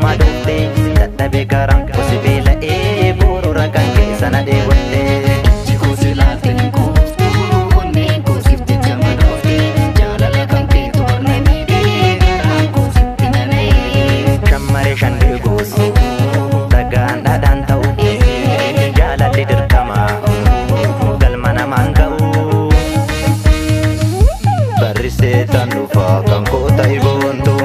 nama dhufte dadhabe garaan koo si beela'ee boorora kan keessa na dheebotte. Ijji koo si laalte hin kuuftu onneen koo sifti jama dhoofte jaalala kan keetu barna miidhee garaan koo sitti nana'ee. Shammaree shandee goos dhagaan dhaadhaan ta'u jaalalli dirqama galma namaan ga'u. Barrisee tan dhufaa kan koo ta'e boontu.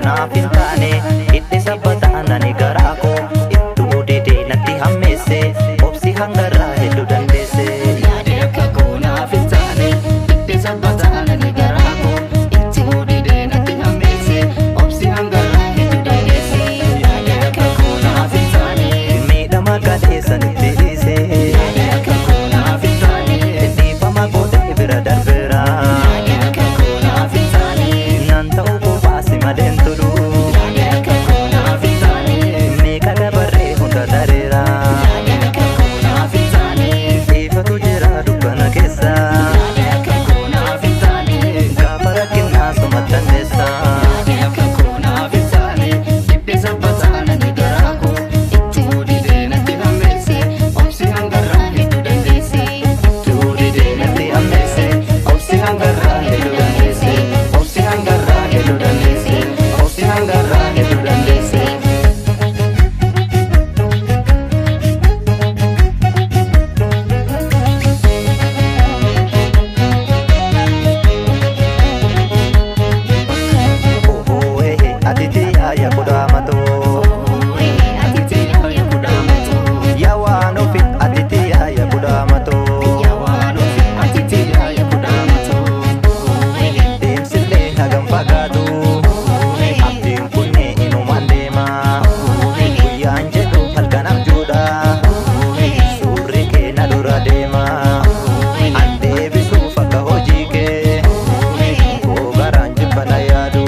Naaf hin taane itti sabbataan ani garaa koo ittuu didee natti hammeesse obsi hangarraa hedduu dandeesse. Yaade akka koo naaf hin taane itti sabbataan ani garaa koo ittuu didee natti hammeesse obsi hangarraa hedduu dandeesse. Yaade akka koo naaf hin taane miidhama galeessa nutti dhiise. Yaade akka koo naaf hin taane dhiifama gootee bira darbeera. Yaade akka koo naaf hin taane naan ta'uu qofaasi maleen tolu. Yaade akka koo naaf hin taane meeqa dabarree hunda dareera. Yaade akka koo naaf hin taane ifatu jira dukkana keessa. Yaade akka koo naaf hin taane gaafa rakkinaa sumattan deessa. Yaade akka koo naaf hin taane itti sabbataan ani garaa koo ittuu didee natti hammeesse obsi hangarraa hedduu dandeesse. Ittuu didee natti hammeesse obsi hangarraa hedduu dandeesse. Obsi hangarraa hedduu dandeesse. Obsi hangarraa hedduu dandeesse. Atiti aya kudamato yawano fit atiti aya kudamato deemsille hagam fagaatu abdiin kunne inumaan deema guyyaan jedhu halkan abjuudha suurri kee na dura deema an deebisuuf akka hojii kee koo garaan jibbana yaadu.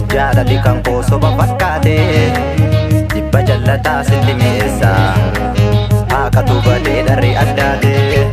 Jaalali kan koo soba fakkaate jibba jallataa sitti mi'eessa haa katu badee dharri addaate.